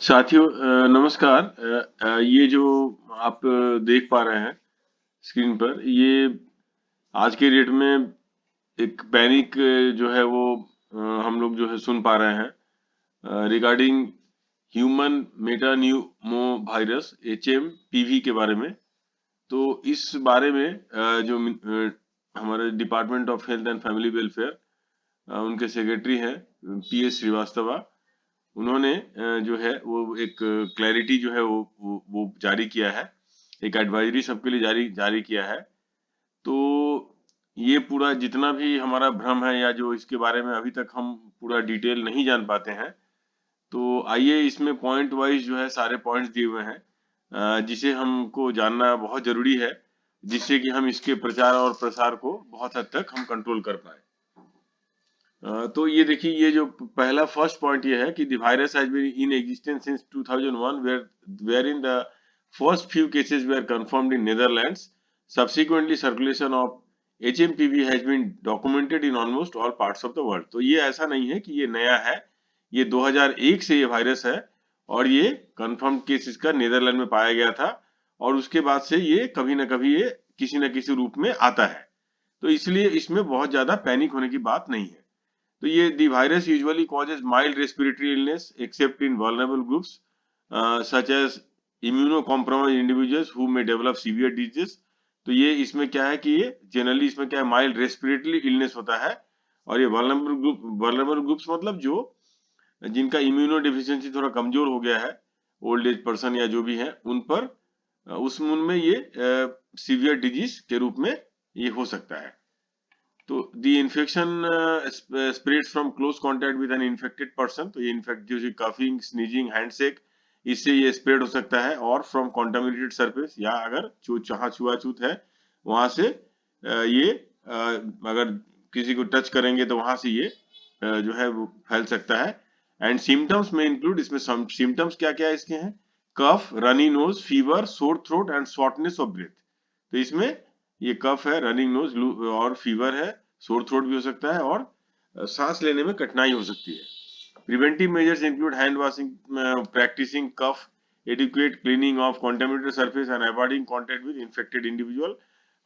साथियों नमस्कार। ये जो आप देख पा रहे हैं स्क्रीन पर, ये आज के डेट में एक पैनिक जो है वो हम लोग जो है सुन पा रहे हैं रिगार्डिंग ह्यूमन मेटान्यूमो वायरस HMPV के बारे में। तो इस बारे में हमारे department of health and family welfare उनके सेक्रेटरी हैं PS श्रीवास्तव। उन्होंने जो है वो एक क्लैरिटी जो है वो जारी किया है, एक एडवाइजरी सबके लिए जारी जारी किया है। तो ये पूरा जितना भी हमारा भ्रम है या जो इसके बारे में अभी तक हम पूरा डिटेल नहीं जान पाते हैं, तो आइए इसमें पॉइंट वाइज जो है सारे पॉइंट्स दिए हुए हैं जिसे हमको जानना बहुत जरूरी है, जिससे कि हम इसके प्रचार और प्रसार को बहुत हद तक हम कंट्रोल कर पाए। तो ये देखिए, ये जो पहला फर्स्ट पॉइंट ये है कि the virus has been in existence since 2001 where in the first few cases were confirmed in Netherlands. Subsequently circulation of HMPV has been documented in almost all parts of the world. तो ये ऐसा नहीं है कि ये नया है, ये 2001 से ये वायरस है और ये कंफर्म केस इसका नीदरलैंड में पाया गया था और उसके बाद से ये कभी ना कभी ये किसी न किसी रूप में आता है। तो इसलिए इसमें बहुत ज्यादा पैनिक होने की बात नहीं है। तो ये the virus usually causes mild respiratory illness except in vulnerable groups such as immunocompromised individuals who may develop severe disease। तो ये इसमें क्या है कि ये जनरली इसमें क्या है, माइल्ड रेस्पिरेटरी इलनेस होता है। और ये वल्नरेबल ग्रुप्स मतलब जो जिनका इम्यूनो डिफिशियंसी थोड़ा कमजोर हो गया है, ओल्ड एज पर्सन या जो भी है उन पर उनमें ये सीवियर डिजीज के रूप में ये हो सकता है। तो the infection spreads from close contact with an infected person. तो ये इन्फेक्ट जो कफिंग, स्नीजिंग, हैंडशेक, इससे ये स्प्रेड हो सकता है। और फ्रॉम कॉन्टामिनेटेड सरफेस, या अगर जहाँ छुआछूत है वहां से ये अगर किसी को टच करेंगे तो वहां से ये जो है वो फैल सकता है। एंड सिम्टम्स में इंक्लूड, इसमें सिम्टम्स क्या क्या इसके हैं, cough, runny nose, fever, sore throat and shortness of breath. तो इसमें ये कफ है, रनिंग नोज और फीवर है, सोर थ्रोट भी हो सकता है और सांस लेने में कठिनाई हो सकती है। Preventive measures include hand washing, practising cough adequate cleaning of contaminated surface and avoiding contact with infected individual.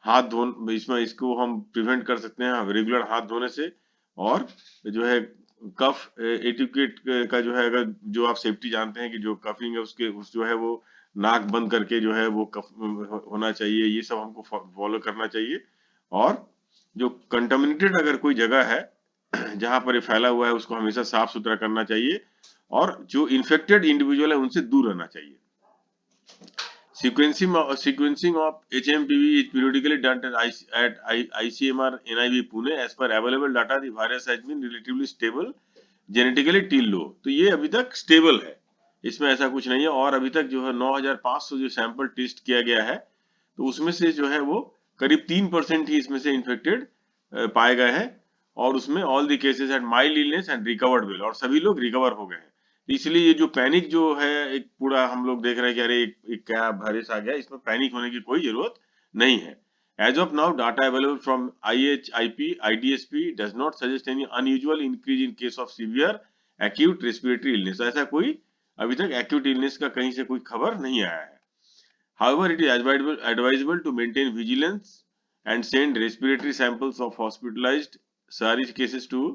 हाथ धो, इसमें इसको हम प्रिवेंट कर सकते हैं रेगुलर हाथ धोने से। और जो है कफ एटिकेट का जो है, अगर जो आप सेफ्टी जानते हैं कि जो कफिंग है उसके जो है वो नाक बंद करके जो है वो कफ होना चाहिए, ये सब हमको फॉलो करना चाहिए। और जो कंटामिनेटेड अगर कोई जगह है जहां पर ये फैला हुआ है उसको हमेशा साफ सुथरा करना चाहिए और जो इन्फेक्टेड इंडिविजुअल है उनसे दूर रहना चाहिए। Sequencing of HMPV is periodically done at ICMR NIV Pune. As per available data, the virus has been relatively stable genetically till low। तो ये अभी तक स्टेबल है, इसमें ऐसा कुछ नहीं है। और अभी तक जो है 9500 जो सैंपल टेस्ट किया गया है, तो उसमें से जो है वो करीब 3% ही इसमें से इन्फेक्टेड पाए गए हैं। और उसमें all the cases at mild illness and recovered well, और सभी लोग रिकवर हो गए हैं। इसलिए ये जो पैनिक जो है, एक पूरा हम लोग देख रहे हैं कि अरे एक क्या वायरस आ गया, इसमें पैनिक होने की कोई जरूरत नहीं है। As of now, data available from IHIP, IDSP does not suggest any unusual increase in case of severe acute respiratory illness। ऐसा कोई अभी तक acute illness का कहीं से कोई खबर नहीं आया है। However, it is advisable to maintain vigilance and send respiratory samples of hospitalized सारी cases to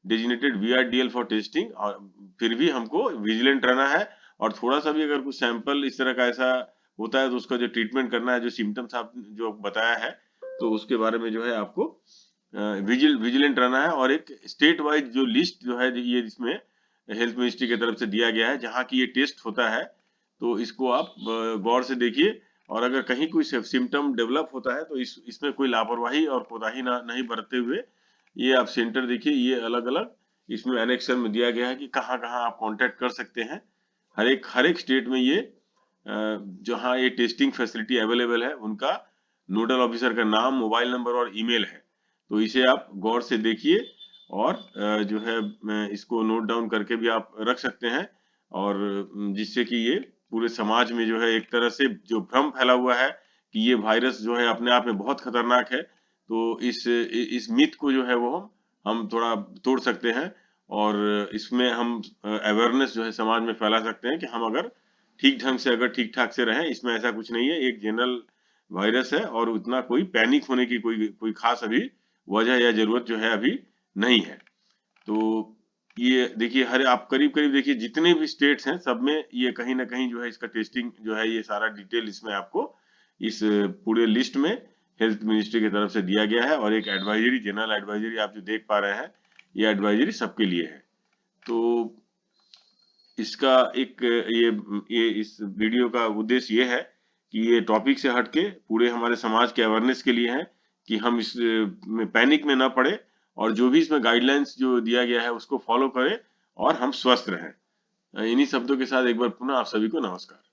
designated VRDL for testing। और फिर भी हमको विजिलेंट रहना है और थोड़ा सा भी अगर कुछ सैंपल इस तरह का ऐसा होता है तो उसका जो ट्रीटमेंट करना है, जो सिम्टम्स आप जो बताया है, तो उसके बारे में जो है आपको विजिलेंट रहना है। और एक स्टेट वाइज जो लिस्ट जो है ये इसमें हेल्थ मिनिस्ट्री की तरफ से दिया गया है जहाँ की ये टेस्ट होता है, तो इसको आप गौर से देखिए। और अगर कहीं कोई सिम्टम डेवलप होता है तो इसमें कोई लापरवाही और कोताही नहीं बरतते हुए ये आप सेंटर देखिए, ये अलग अलग इसमें एनेक्सर में दिया गया है कि कहाँ कहाँ आप कांटेक्ट कर सकते हैं। हर एक स्टेट में ये जहाँ ये टेस्टिंग फैसिलिटी अवेलेबल है उनका नोडल ऑफिसर का नाम, मोबाइल नंबर और ईमेल है। तो इसे आप गौर से देखिए और जो है इसको नोट डाउन करके भी आप रख सकते हैं। और जिससे कि ये पूरे समाज में जो है एक तरह से जो भ्रम फैला हुआ है कि ये वायरस जो है अपने आप में बहुत खतरनाक है, तो इस मिथ को जो है वो हम थोड़ा तोड़ सकते हैं। और इसमें हम अवेयरनेस जो है समाज में फैला सकते हैं कि हम अगर ठीक ढंग से अगर ठीक ठाक से रहें, इसमें ऐसा कुछ नहीं है, एक जनरल वायरस है और उतना कोई पैनिक होने की कोई कोई खास अभी वजह या जरूरत जो है अभी नहीं है। तो ये देखिए, हर आप करीब करीब देखिए जितने भी स्टेट्स हैं सब में ये कहीं ना कहीं जो है इसका टेस्टिंग जो है ये सारा डिटेल इसमें आपको इस पूरे लिस्ट में हेल्थ मिनिस्ट्री की तरफ से दिया गया है। और एक एडवाइजरी, जनरल एडवाइजरी आप जो देख पा रहे हैं, ये एडवाइजरी सबके लिए है। तो इसका एक ये इस वीडियो का उद्देश्य ये है कि ये टॉपिक से हटके पूरे हमारे समाज के अवेयरनेस के लिए है कि हम इस में पैनिक में ना पड़े और जो भी इसमें गाइडलाइंस जो दिया गया है उसको फॉलो करें और हम स्वस्थ रहें। इन्हीं शब्दों के साथ एक बार पुनः आप सभी को नमस्कार।